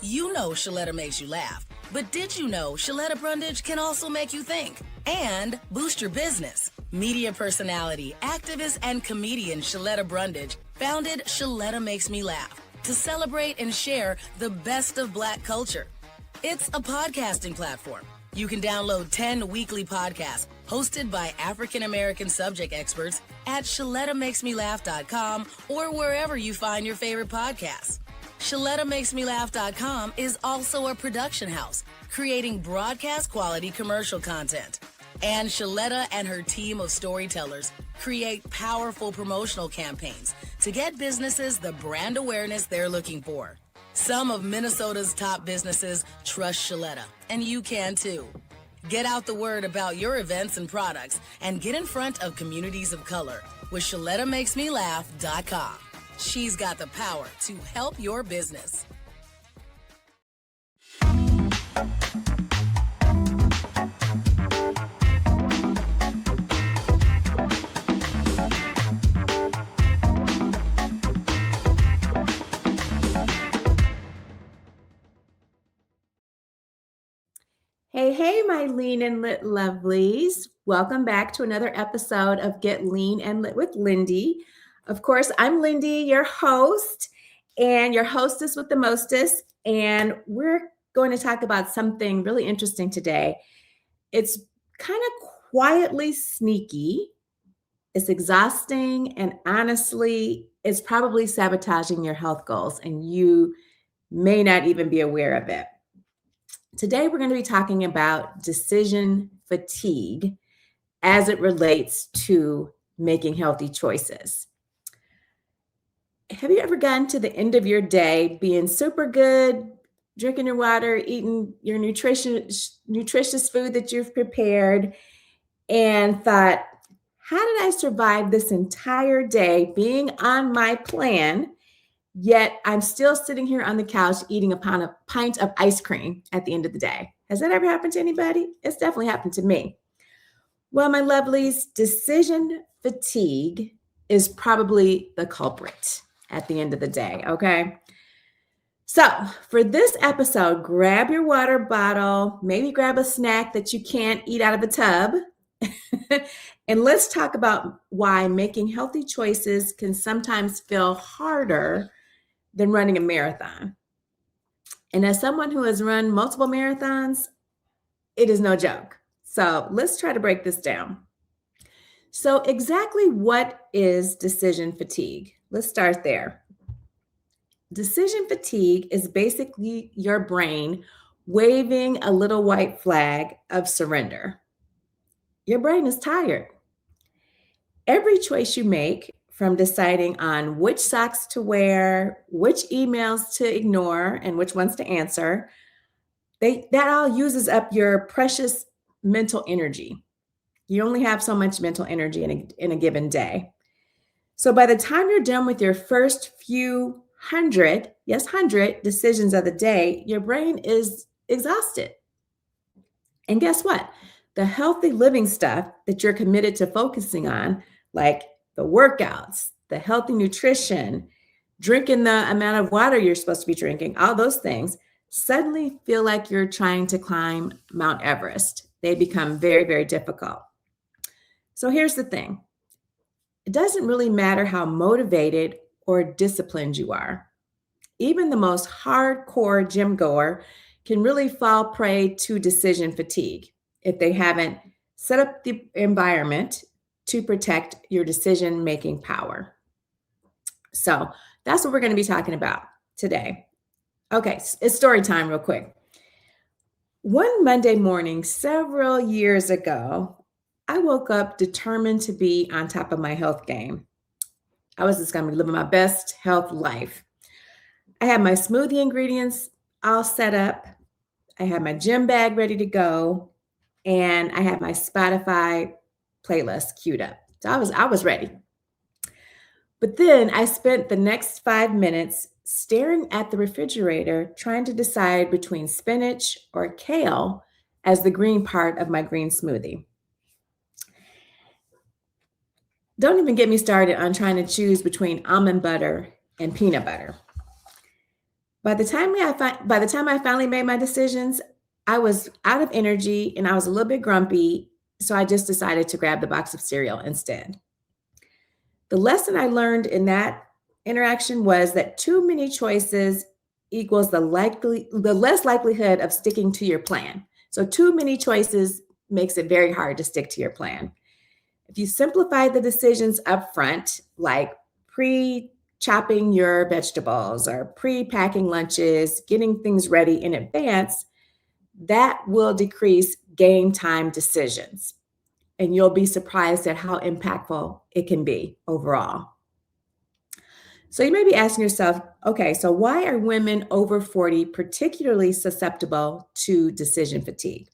You know Shaletta makes you laugh, but did you know Shaletta Brundage can also make you think and boost your business? Media personality, activist, and comedian Shaletta Brundage founded Shaletta Makes Me Laugh to celebrate and share the best of Black culture. It's a podcasting platform. You can download 10 weekly podcasts hosted by African-American subject experts at ShalettaMakesMeLaugh.com or wherever you find your favorite podcasts. ShalettaMakesMeLaugh.com is also a production house, creating broadcast quality commercial content. And Shaletta and her team of storytellers create powerful promotional campaigns to get businesses the brand awareness they're looking for. Some of Minnesota's top businesses trust Shaletta, and you can too. Get out the word about your events and products and get in front of communities of color with ShalettaMakesMeLaugh.com. She's got the power to help your business. Hey, my lean and lit lovelies. Welcome back to another episode of Get Lean and Lit with Lindy. Of course, I'm Lindy, your host and your hostess with the mostest. And we're going to talk about something really interesting today. It's kind of quietly sneaky. It's exhausting. And honestly, it's probably sabotaging your health goals. And you may not even be aware of it. Today, we're going to be talking about decision fatigue as it relates to making healthy choices. Have you ever gotten to the end of your day being super good, drinking your water, eating your nutritious food that you've prepared, and thought, how did I survive this entire day being on my plan, yet I'm still sitting here on the couch eating a pint of ice cream at the end of the day? Has that ever happened to anybody? It's definitely happened to me. Well, my lovelies, decision fatigue is probably the culprit at the end of the day, okay? So for this episode, grab your water bottle, maybe grab a snack that you can't eat out of a tub, and let's talk about why making healthy choices can sometimes feel harder than running a marathon. And as someone who has run multiple marathons, it is no joke. So let's try to break this down. So exactly what is decision fatigue? Let's start there. Decision fatigue is basically your brain waving a little white flag of surrender. Your brain is tired. Every choice you make, from deciding on which socks to wear, which emails to ignore, and which ones to answer, that all uses up your precious mental energy. You only have so much mental energy in a given day. So by the time you're done with your first few hundred decisions of the day, your brain is exhausted. And guess what? The healthy living stuff that you're committed to focusing on, like the workouts, the healthy nutrition, drinking the amount of water you're supposed to be drinking, all those things, suddenly feel like you're trying to climb Mount Everest. They become very, very difficult. So here's the thing. It doesn't really matter how motivated or disciplined you are. Even the most hardcore gym goer can really fall prey to decision fatigue if they haven't set up the environment to protect your decision-making power. So that's what we're going to be talking about today. Okay, it's story time real quick. One Monday morning, several years ago, I woke up determined to be on top of my health game. I was just going to be living my best health life. I had my smoothie ingredients all set up. I had my gym bag ready to go. And I had my Spotify playlist queued up. So I was ready. But then I spent the next 5 minutes staring at the refrigerator, trying to decide between spinach or kale as the green part of my green smoothie. Don't even get me started on trying to choose between almond butter and peanut butter. By the time I finally made my decisions, I was out of energy and I was a little bit grumpy. So I just decided to grab the box of cereal instead. The lesson I learned in that interaction was that too many choices equals the less likelihood of sticking to your plan. So too many choices makes it very hard to stick to your plan. If you simplify the decisions up front, like pre-chopping your vegetables or pre-packing lunches, getting things ready in advance, that will decrease game time decisions. And you'll be surprised at how impactful it can be overall. So you may be asking yourself, okay, so why are women over 40 particularly susceptible to decision fatigue?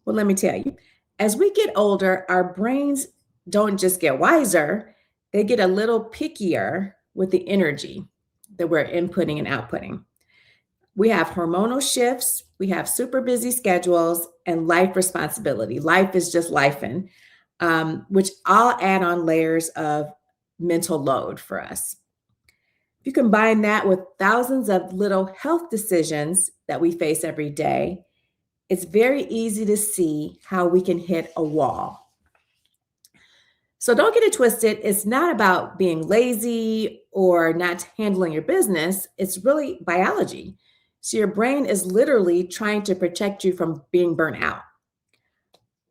Well, let me tell you, as we get older, our brains don't just get wiser, they get a little pickier with the energy that we're inputting and outputting. We have hormonal shifts, we have super busy schedules, and life responsibility. Life is just lifing, which all add on layers of mental load for us. If you combine that with thousands of little health decisions that we face every day, it's very easy to see how we can hit a wall. So don't get it twisted. It's not about being lazy or not handling your business. It's really biology. So your brain is literally trying to protect you from being burnt out.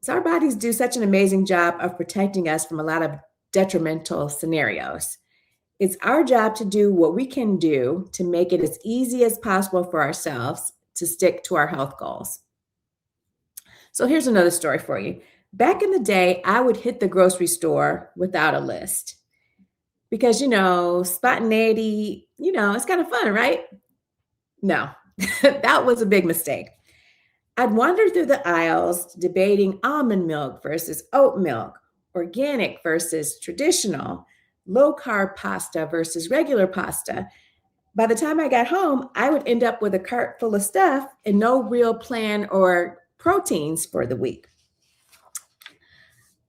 So our bodies do such an amazing job of protecting us from a lot of detrimental scenarios. It's our job to do what we can do to make it as easy as possible for ourselves to stick to our health goals. So here's another story for you. Back in the day, I would hit the grocery store without a list because, spontaneity, it's kind of fun, right? No, that was a big mistake. I'd wander through the aisles debating almond milk versus oat milk, organic versus traditional, low carb pasta versus regular pasta. By the time I got home, I would end up with a cart full of stuff and no real plan or proteins for the week.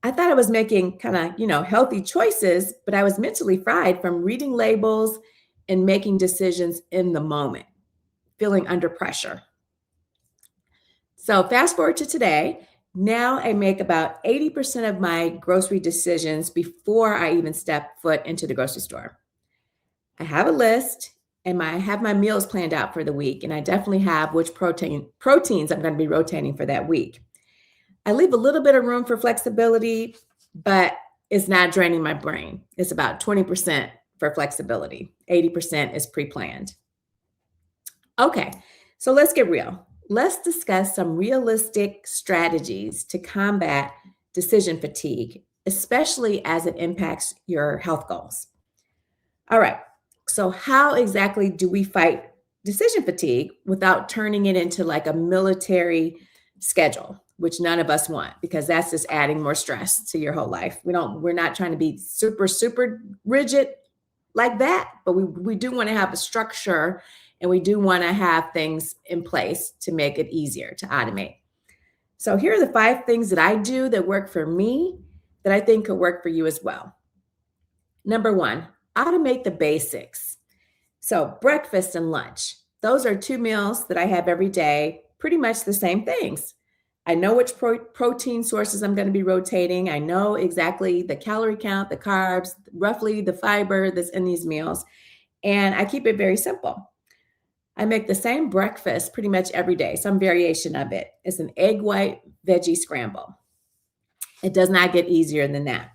I thought I was making kind of, healthy choices, but I was mentally fried from reading labels and making decisions in the moment, feeling under pressure. So fast forward to today. Now I make about 80% of my grocery decisions before I even step foot into the grocery store. I have a list and I have my meals planned out for the week, and I definitely have which proteins I'm going to be rotating for that week. I leave a little bit of room for flexibility, but it's not draining my brain. It's about 20% for flexibility. 80% is pre-planned. Okay, so let's get real. Let's discuss some realistic strategies to combat decision fatigue, especially as it impacts your health goals. All right, so how exactly do we fight decision fatigue without turning it into like a military schedule, which none of us want, because that's just adding more stress to your whole life. We're not trying to be super rigid like that, but we do want to have a structure and we do want to have things in place to make it easier to automate. So here are the 5 things that I do that work for me that I think could work for you as well. Number 1, automate the basics. So breakfast and lunch, those are 2 meals that I have every day, pretty much the same things. I know which protein sources I'm going to be rotating. I know exactly the calorie count, the carbs, roughly the fiber that's in these meals, and I keep it very simple. I make the same breakfast pretty much every day, some variation of it. It's an egg white veggie scramble. It does not get easier than that.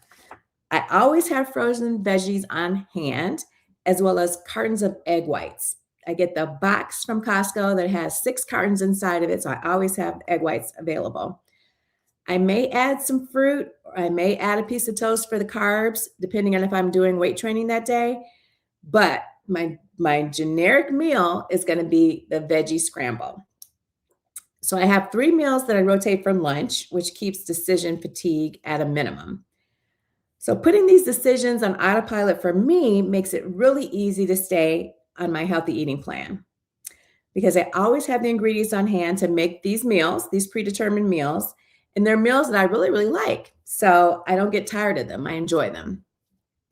I always have frozen veggies on hand, as well as cartons of egg whites. I get the box from Costco that has 6 cartons inside of it, so I always have egg whites available. I may add some fruit, or I may add a piece of toast for the carbs, depending on if I'm doing weight training that day. But my generic meal is going to be the veggie scramble. So I have 3 meals that I rotate from lunch, which keeps decision fatigue at a minimum. So putting these decisions on autopilot for me makes it really easy to stay on my healthy eating plan, because I always have the ingredients on hand to make these meals, these predetermined meals, and they're meals that I really, really like. So I don't get tired of them. I enjoy them.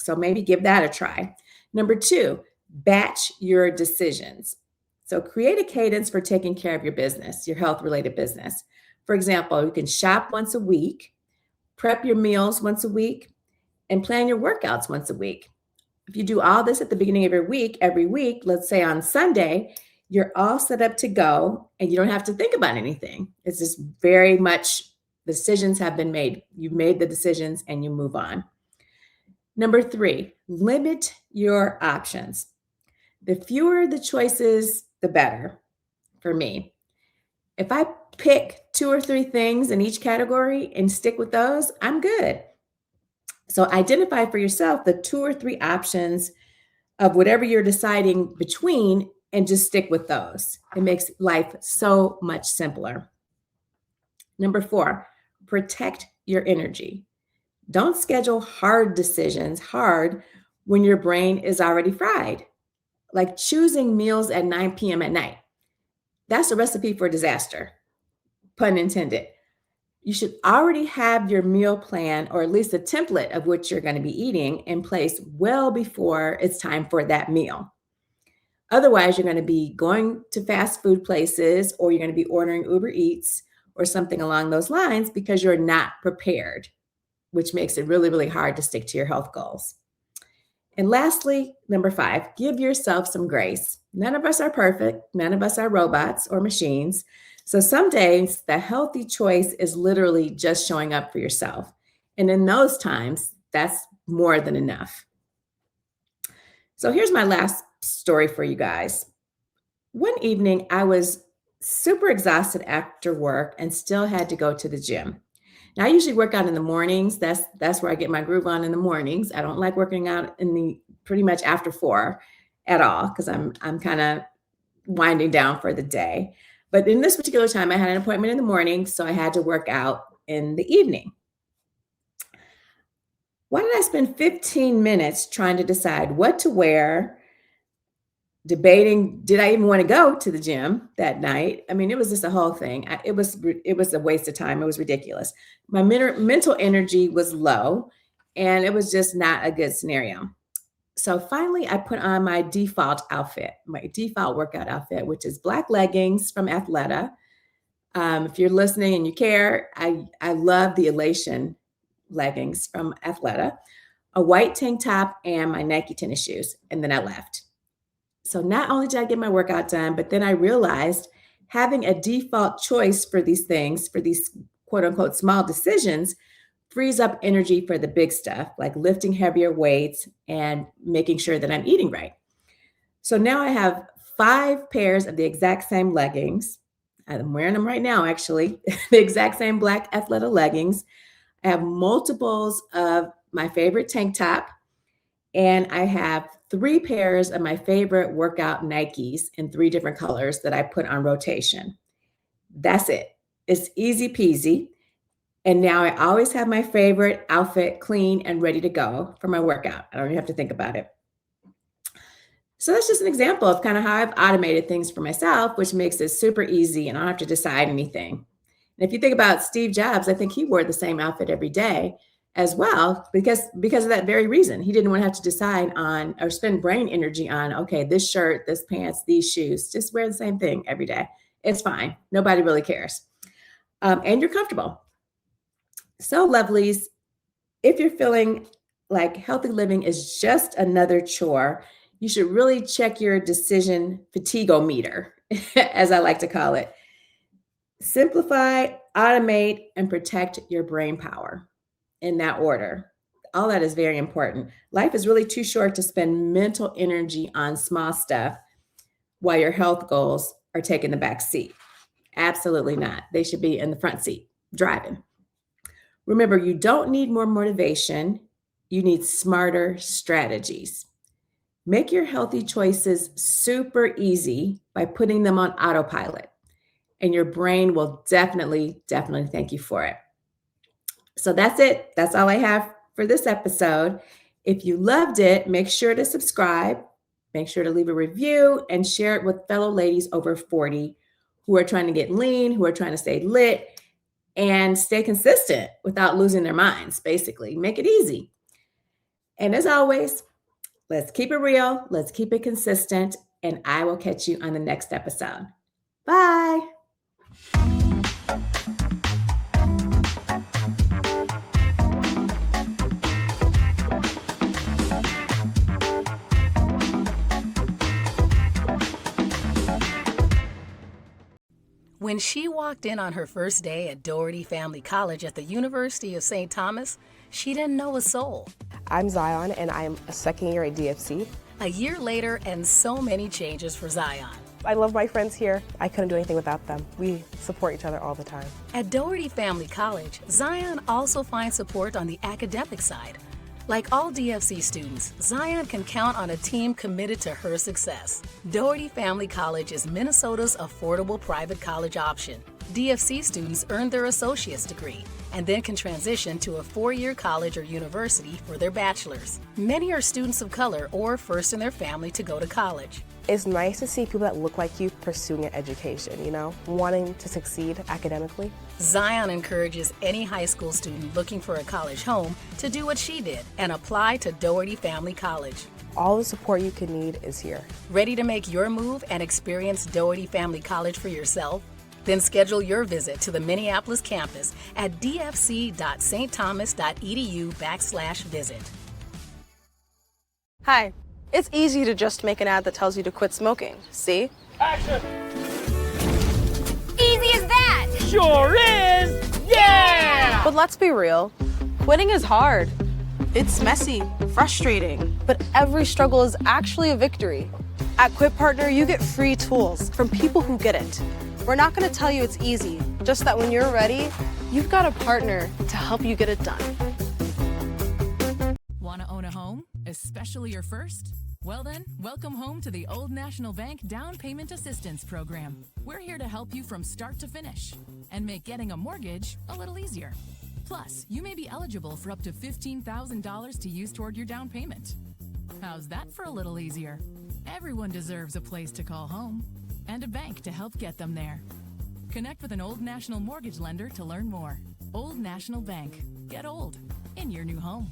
So maybe give that a try. Number 2, batch your decisions. So create a cadence for taking care of your business, your health-related business. For example, you can shop once a week, prep your meals once a week, and plan your workouts once a week. If you do all this at the beginning of your week, every week, let's say on Sunday, you're all set up to go and you don't have to think about anything. It's just very much decisions have been made. You've made the decisions and you move on. Number 3, limit your options. The fewer the choices, the better for me. If I pick 2 or 3 things in each category and stick with those, I'm good. So identify for yourself the 2 or 3 options of whatever you're deciding between and just stick with those. It makes life so much simpler. Number 4, protect your energy. Don't schedule hard decisions when your brain is already fried. Like choosing meals at 9 p.m. at night. That's a recipe for disaster, pun intended. You should already have your meal plan, or at least a template of what you're going to be eating, in place well before it's time for that meal. Otherwise, you're going to be going to fast food places, or you're going to be ordering Uber Eats or something along those lines because you're not prepared, which makes it really, really hard to stick to your health goals. And lastly, number 5, give yourself some grace. None of us are perfect. None of us are robots or machines. So some days the healthy choice is literally just showing up for yourself. And in those times, that's more than enough. So here's my last story for you guys. One evening, I was super exhausted after work and still had to go to the gym. Now, I usually work out in the mornings. That's where I get my groove on in the mornings. I don't like working out pretty much after 4 at all because I'm kind of winding down for the day. But in this particular time, I had an appointment in the morning, so I had to work out in the evening. Why did I spend 15 minutes trying to decide what to wear, debating, did I even want to go to the gym that night? I mean, it was just a whole thing. It was a waste of time. It was ridiculous. My mental energy was low, and it was just not a good scenario. So finally, I put on my default outfit, my default workout outfit, which is black leggings from Athleta. If you're listening and you care, I love the Elation leggings from Athleta, a white tank top, and my Nike tennis shoes. And then I left. So not only did I get my workout done, but then I realized having a default choice for these things, for these quote unquote small decisions, frees up energy for the big stuff, like lifting heavier weights and making sure that I'm eating right. So now I have 5 pairs of the exact same leggings. I'm wearing them right now, actually, the exact same black Athleta leggings. I have multiples of my favorite tank top, and I have 3 pairs of my favorite workout Nikes in 3 different colors that I put on rotation. That's it. It's easy peasy. And now I always have my favorite outfit clean and ready to go for my workout. I don't even have to think about it. So that's just an example of kind of how I've automated things for myself, which makes it super easy and I don't have to decide anything. And if you think about Steve Jobs, I think he wore the same outfit every day as well, because of that very reason. He didn't want to have to decide on or spend brain energy on, okay, this shirt, this pants, these shoes, just wear the same thing every day. It's fine. Nobody really cares. And you're comfortable. So lovelies, if you're feeling like healthy living is just another chore, you should really check your decision fatigue-o-meter, as I like to call it. Simplify, automate, and protect your brain power in that order. All that is very important. Life is really too short to spend mental energy on small stuff while your health goals are taking the back seat. Absolutely not. They should be in the front seat, driving. Remember, you don't need more motivation. You need smarter strategies. Make your healthy choices super easy by putting them on autopilot, and your brain will definitely thank you for it. So that's it. That's all I have for this episode. If you loved it, make sure to subscribe, make sure to leave a review, and share it with fellow ladies over 40 who are trying to get lean, who are trying to stay lit, and stay consistent without losing their minds, basically. Make it easy. And as always, let's keep it real. Let's keep it consistent. and I will catch you on the next episode. Bye. When she walked in on her first day at Doherty Family College at the University of St. Thomas, she didn't know a soul. I'm Zion, and I'm a second year at DFC. A year later, and so many changes for Zion. I love my friends here. I couldn't do anything without them. We support each other all the time. At Doherty Family College, Zion also finds support on the academic side. Like all DFC students, Zion can count on a team committed to her success. Doherty Family College is Minnesota's affordable private college option. DFC students earn their associate's degree and then can transition to a 4-year college or university for their bachelor's. Many are students of color or first in their family to go to college. It's nice to see people that look like you pursuing an education, wanting to succeed academically. Zion encourages any high school student looking for a college home to do what she did and apply to Doherty Family College. All the support you can need is here. Ready to make your move and experience Doherty Family College for yourself? Then schedule your visit to the Minneapolis campus at dfc.stthomas.edu/visit. Hi. It's easy to just make an ad that tells you to quit smoking. See? Action! Easy as that! Sure is! Yeah! But let's be real. Quitting is hard. It's messy, frustrating, but every struggle is actually a victory. At Quit Partner, you get free tools from people who get it. We're not going to tell you it's easy, just that when you're ready, you've got a partner to help you get it done. Want to own a home, especially your first? Well then, welcome home to the Old National Bank Down Payment Assistance Program. We're here to help you from start to finish and make getting a mortgage a little easier. Plus, you may be eligible for up to $15,000 to use toward your down payment. How's that for a little easier? Everyone deserves a place to call home and a bank to help get them there. Connect with an Old National mortgage lender to learn more. Old National Bank. Get old in your new home.